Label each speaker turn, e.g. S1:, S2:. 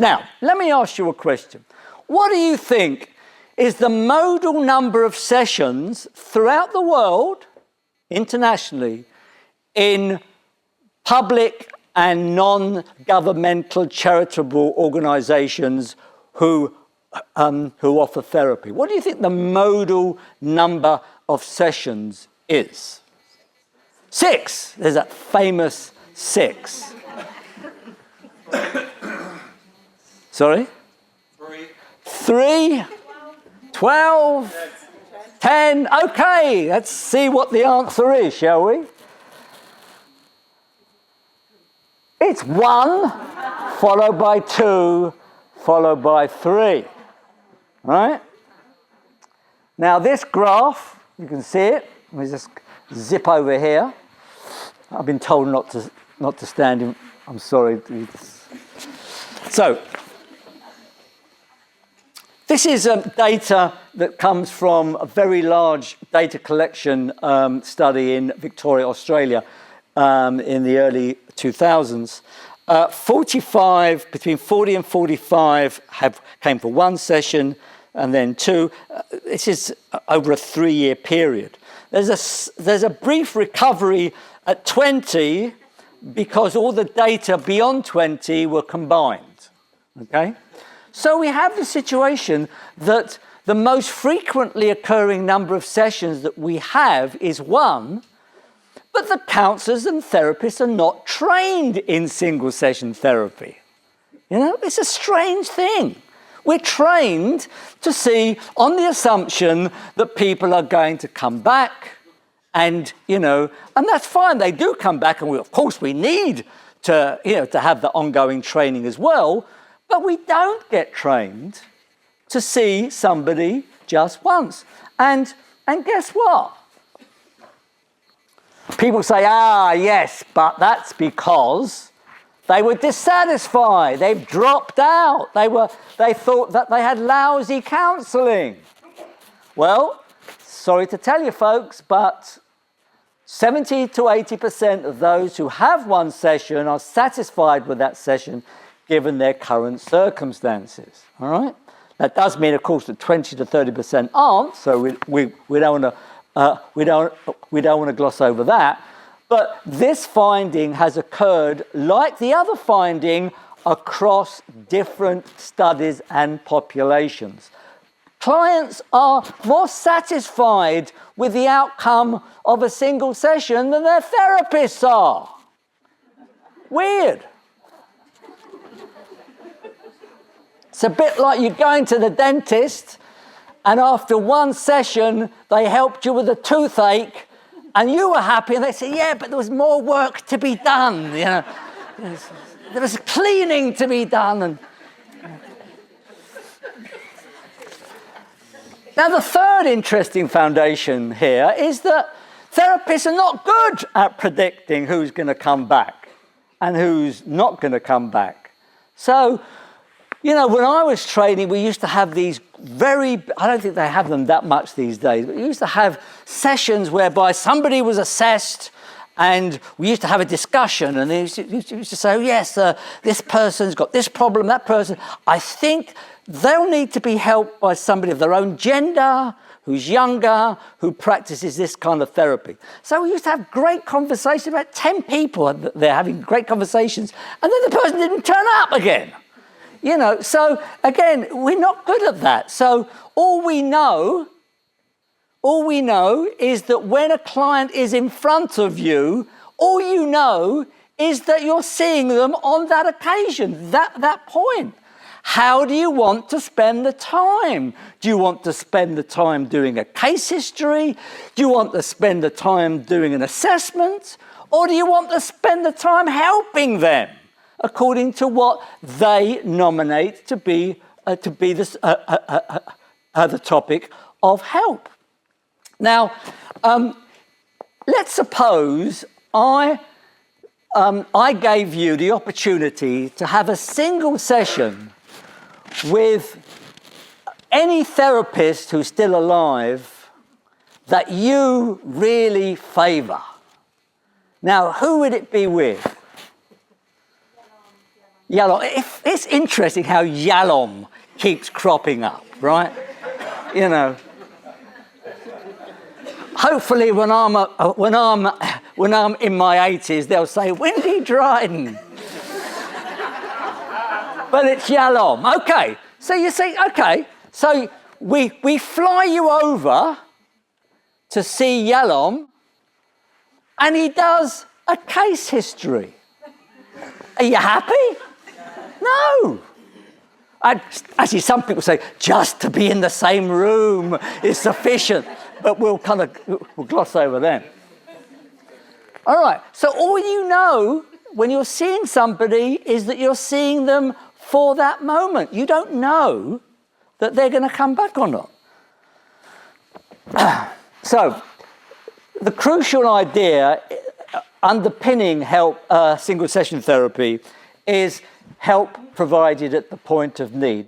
S1: Now, let me ask you a question. What do you think is the modal number of sessions throughout the world, internationally, in public and non-governmental charitable organisations who offer therapy? What do you think the modal number of sessions is? 6. There's that famous 6. Sorry? 3. 12. 10. Okay, let's see what the answer is, shall we? It's 1, followed by 2, followed by 3. Right? Now this graph, you can see it. Let me just zip over here. I've been told not to stand in. I'm sorry. So this is data that comes from a very large data collection study in Victoria, Australia, in the early 2000s. 45, between 40 and 45 came for 1 session, and then 2. This is over a 3-year period. There's a brief recovery at 20 because all the data beyond 20 were combined. Okay? So we have the situation that the most frequently occurring number of sessions that we have is 1, but the counsellors and therapists are not trained in single session therapy. You know, it's a strange thing. We're trained to see on the assumption that people are going to come back and, you know, and that's fine. They do come back, and of course we need to, you know, to have the ongoing training as well, but we don't get trained to see somebody just once. And guess what? People say, yes, but that's because they were dissatisfied. They've dropped out. They thought that they had lousy counselling. Well, sorry to tell you folks, but 70 to 80% of those who have 1 session are satisfied with that session given their current circumstances. All right? That does mean, of course, that 20 to 30% aren't, so we don't want to gloss over that. But this finding has occurred, like the other finding, across different studies and populations. Clients are more satisfied with the outcome of a single session than their therapists are. Weird. It's a bit like you going to the dentist, and after 1 session, they helped you with a toothache, and you were happy, and they say, yeah, but there was more work to be done. You know, there was cleaning to be done. And now, the third interesting foundation here is that therapists are not good at predicting who's going to come back and who's not going to come back. So, you know, when I was training, we used to have these I don't think they have them that much these days, but we used to have sessions whereby somebody was assessed and we used to have a discussion, and they used to say, oh, yes, this person's got this problem, that person, I think they'll need to be helped by somebody of their own gender, who's younger, who practices this kind of therapy. So we used to have great conversations, about 10 people, they're having great conversations, and then the person didn't turn up again. You know, so again, we're not good at that. So all we know is that when a client is in front of you, all you know is that you're seeing them on that occasion, that point. How do you want to spend the time? Do you want to spend the time doing a case history? Do you want to spend the time doing an assessment? Or do you want to spend the time helping them according to what they nominate to be the topic of help? Now, let's suppose I gave you the opportunity to have a single session with any therapist who's still alive that you really favour. Now, who would it be with? Yalom. It's interesting how Yalom keeps cropping up, right? You know. Hopefully, when I'm in my 80s, they'll say Windy Dryden. But it's Yalom. Okay. So you see, okay. So we fly you over to see Yalom, and he does a case history. Are you happy? No. Actually, some people say just to be in the same room is sufficient, but we'll gloss over them. All right. So all you know when you're seeing somebody is that you're seeing them for that moment. You don't know that they're going to come back or not. So the crucial idea underpinning single session therapy is help provided at the point of need.